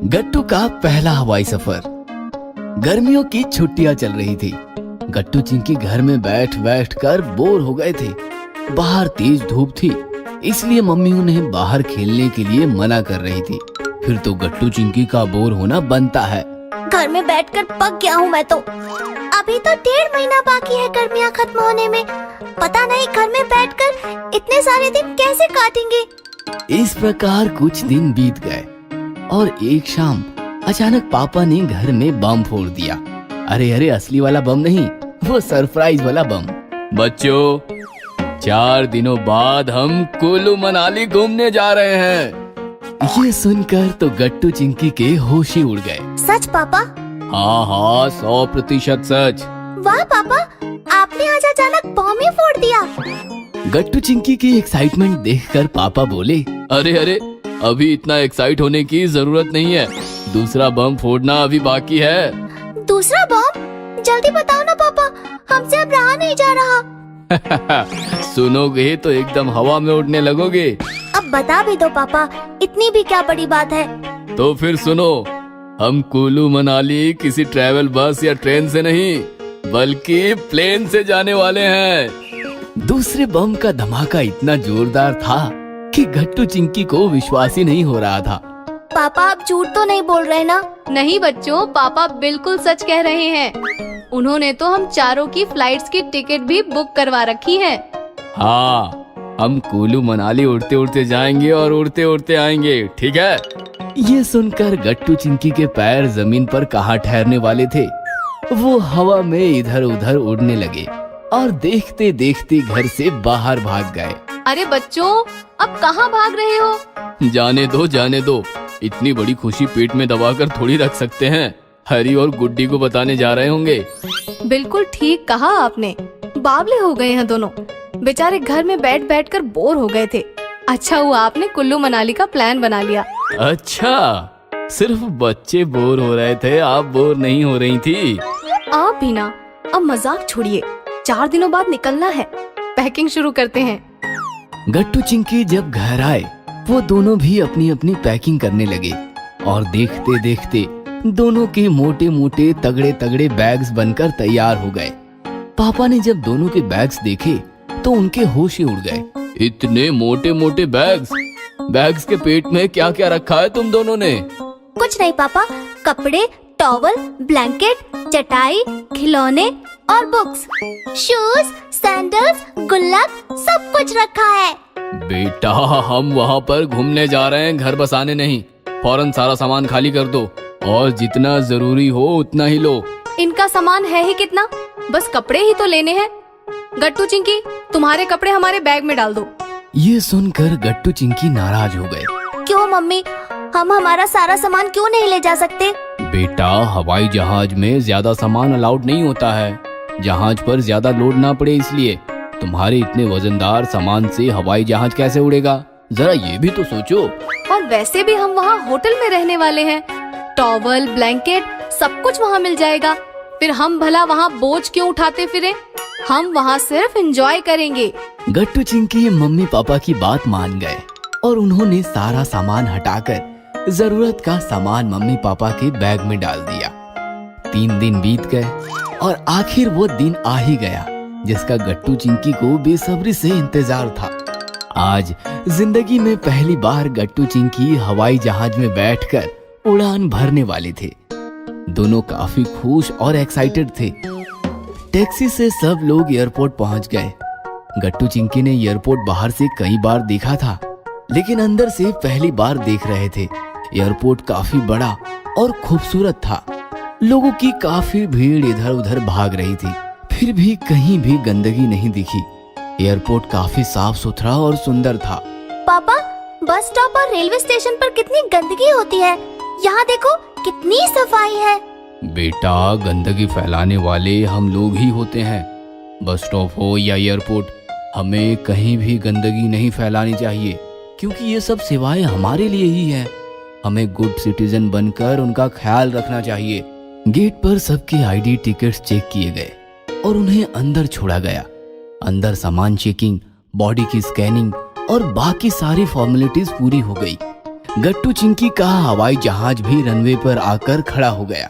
गट्टू का पहला हवाई सफर। गर्मियों की छुट्टियां चल रही थी। गट्टू चिंकी घर में बैठ बैठ कर बोर हो गए थे। बाहर तेज धूप थी, इसलिए मम्मी उन्हें बाहर खेलने के लिए मना कर रही थी। फिर तो गट्टू चिंकी का बोर होना बनता है। घर में बैठकर पक गया हूँ मैं तो। अभी तो 1.5 महीना बाकी है गर्मियाँ खत्म होने में। पता नहीं घर में बैठकर इतने सारे दिन कैसे काटेंगे। इस प्रकार कुछ दिन बीत गए और एक शाम अचानक पापा ने घर में बम फोड़ दिया। अरे अरे, असली वाला बम नहीं, वो सरप्राइज वाला बम। बच्चों, 4 दिनों बाद हम कुल्लू मनाली घूमने जा रहे हैं। ये सुनकर तो गट्टू चिंकी के होश ही उड़ गए। सच पापा? हाँ हाँ, 100% सच। वाह पापा, आपने आज अचानक बम ही फोड़ दिया। गट्टू चिंकी की एक्साइटमेंट देखकर पापा बोले, अरे अरे, अभी इतना एक्साइट होने की जरूरत नहीं है। दूसरा बम फोड़ना अभी बाकी है। दूसरा बम? जल्दी बताओ ना पापा, हमसे अब रहा नहीं जा रहा। सुनोगे तो एकदम हवा में उड़ने लगोगे। अब बता भी दो पापा, इतनी भी क्या बड़ी बात है। तो फिर सुनो, हम कुल्लू मनाली किसी ट्रैवल बस या ट्रेन से नहीं, बल्कि प्लेन से जाने वाले हैं। दूसरे बम का धमाका इतना जोरदार था कि गट्टू चिंकी को विश्वास ही नहीं हो रहा था। पापा आप झूठ तो नहीं बोल रहे ना? नहीं बच्चों, पापा बिल्कुल सच कह रहे हैं। उन्होंने तो हम चारों की फ्लाइट्स की टिकट भी बुक करवा रखी है। हाँ, हम कुल्लू मनाली उड़ते उड़ते जाएंगे और उड़ते उड़ते आएंगे, ठीक है? ये सुनकर गट्टू चिंकी के पैर जमीन पर कहाँ ठहरने वाले थे। वो हवा में इधर उधर उड़ने लगे और देखते देखते घर से बाहर भाग गए। अरे बच्चों, अब कहाँ भाग रहे हो? जाने दो जाने दो, इतनी बड़ी खुशी पेट में दबाकर थोड़ी रख सकते हैं। हरी और गुड्डी को बताने जा रहे होंगे। बिल्कुल ठीक कहा आपने। बावले हो गए हैं दोनों। बेचारे घर में बैठ बैठ कर बोर हो गए थे। अच्छा हुआ आपने कुल्लू मनाली का प्लान बना लिया। अच्छा, सिर्फ बच्चे बोर हो रहे थे, आप बोर नहीं हो रही थी? आप भी ना, अब मजाक छोड़िए। 4 दिनों बाद निकलना है, पैकिंग शुरू करते हैं। गट्टू चिंकी जब घर आए, वो दोनों भी अपनी अपनी पैकिंग करने लगे और देखते देखते दोनों के मोटे मोटे तगड़े तगड़े बैग्स बनकर तैयार हो गए। पापा ने जब दोनों के बैग्स देखे तो उनके होश ही उड़ गए। इतने मोटे मोटे बैग्स के पेट में क्या क्या रखा है तुम दोनों ने? कुछ नहीं पापा, कपड़े, टॉवल, ब्लैंकेट, चटाई, खिलौने और बुक्स, शूज, सैंडल्स, गुल्लक, सब कुछ रखा है। बेटा, हम वहाँ पर घूमने जा रहे हैं, घर बसाने नहीं। फौरन सारा सामान खाली कर दो और जितना जरूरी हो उतना ही लो। इनका सामान है ही कितना, बस कपड़े ही तो लेने हैं। गट्टू चिंकी, तुम्हारे कपड़े हमारे बैग में डाल दो। ये सुनकर गट्टू चिंकी नाराज हो गए। क्यों मम्मी, हम हमारा सारा सामान क्यों नहीं ले जा सकते? बेटा, हवाई जहाज में ज्यादा सामान अलाउड नहीं होता है। जहाज पर ज्यादा लोड ना पड़े इसलिए। तुम्हारे इतने वजनदार सामान से हवाई जहाज कैसे उड़ेगा? जरा ये भी तो सोचो। और वैसे भी हम वहाँ होटल में रहने वाले हैं। टॉवल, ब्लैंकेट, सब कुछ वहाँ मिल जाएगा। फिर हम भला वहाँ बोझ क्यों उठाते फिरे? हम वहाँ सिर्फ एंजॉय करेंगे। गट्टू चिंकी मम्मी पापा की बात मान गए और उन्होंने सारा सामान हटाकर जरूरत का सामान मम्मी पापा के बैग में डाल दिया। 3 दिन बीत गए और आखिर वो दिन आ ही गया जिसका गट्टू चिंकी को बेसब्री से इंतजार था। आज जिंदगी में पहली बार गट्टू चिंकी हवाई जहाज में बैठकर उड़ान भरने वाले थे। दोनों काफी खुश और एक्साइटेड थे। टैक्सी से सब लोग एयरपोर्ट पहुंच गए। गट्टू चिंकी ने एयरपोर्ट बाहर से कई बार देखा था, लेकिन अंदर से पहली बार देख रहे थे। एयरपोर्ट काफी बड़ा और खूबसूरत था। लोगों की काफी भीड़ इधर उधर भाग रही थी, फिर भी कहीं भी गंदगी नहीं दिखी। एयरपोर्ट काफी साफ सुथरा और सुंदर था। पापा, बस स्टॉप और रेलवे स्टेशन पर कितनी गंदगी होती है। यहाँ देखो कितनी सफाई है। बेटा, गंदगी फैलाने वाले हम लोग ही होते हैं। बस स्टॉप हो या एयरपोर्ट, हमें कहीं भी गंदगी नहीं फैलानी चाहिए, क्योंकि ये सब सेवाएं हमारे लिए ही है। हमें गुड सिटीजन बनकर उनका ख्याल रखना चाहिए। गेट पर सबके आईडी टिकट्स चेक किए गए और उन्हें अंदर छोड़ा गया। अंदर सामान चेकिंग, बॉडी की स्कैनिंग और बाकी सारी फॉर्मेलिटीज पूरी हो गई। गट्टू चिंकी का हवाई जहाज भी रनवे पर आकर खड़ा हो गया।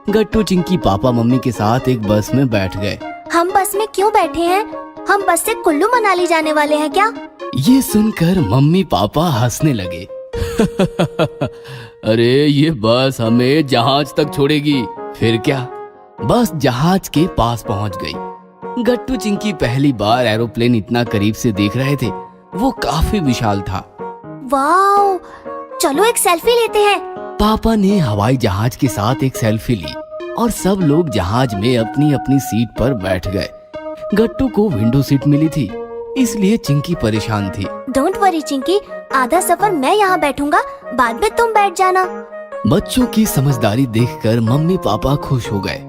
गट्टू चिंकी पापा मम्मी के साथ एक बस में बैठ गए। हम बस में क्यों बैठे हैं? हम बस से कुल्लू मनाली जाने वाले हैं क्या? ये सुनकर मम्मी पापा हंसने लगे। अरे ये बस हमें जहाज तक छोड़ेगी, फिर क्या। बस जहाज के पास पहुंच गई। गट्टू चिंकी पहली बार एरोप्लेन इतना करीब से देख रहे थे। वो काफी विशाल था। वाओ, चलो एक सेल्फी लेते हैं। पापा ने हवाई जहाज के साथ एक सेल्फी ली और सब लोग जहाज में अपनी अपनी सीट पर बैठ गए। गट्टू को विंडो सीट मिली थी, इसलिए चिंकी परेशान थी। डोंट वरी चिंकी, आधा सफर मैं यहाँ बैठूंगा, बाद में तुम बैठ जाना। बच्चों की समझदारी देखकर मम्मी पापा खुश हो गए।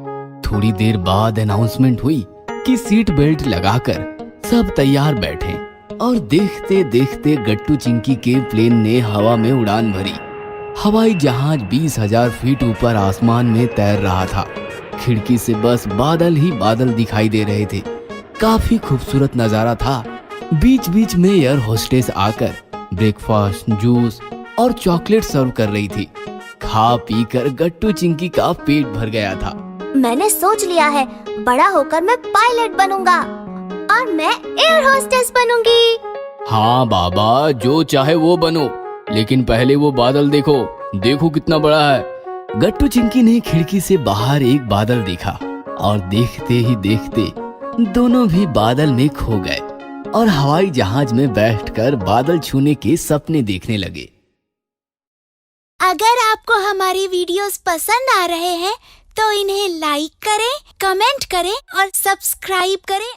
थोड़ी देर बाद अनाउंसमेंट हुई कि सीट बेल्ट लगाकर सब तैयार बैठे और देखते देखते गट्टू चिंकी के प्लेन ने हवा में उड़ान भरी। हवाई जहाज 20,000 फीट ऊपर आसमान में तैर रहा था। खिड़की से बस बादल ही बादल दिखाई दे रहे थे। काफी खूबसूरत नजारा था। बीच बीच में एयर होस्टेस आकर ब्रेकफास्ट, जूस और चॉकलेट सर्व कर रही थी। खा पी कर गट्टू चिंकी का पेट भर गया था। मैंने सोच लिया है, बड़ा होकर मैं पायलट बनूंगा और मैं एयर होस्टेस बनूंगी। हाँ बाबा, जो चाहे वो बनो, लेकिन पहले वो बादल देखो, देखो कितना बड़ा है। गट्टू चिंकी ने खिड़की से बाहर एक बादल देखा और देखते ही देखते दोनों भी बादल में खो गए और हवाई जहाज में बैठकर बादल छूने के सपने देखने लगे। अगर आपको हमारी वीडियोस पसंद आ रहे हैं तो इन्हें लाइक करें, कमेंट करें और सब्सक्राइब करें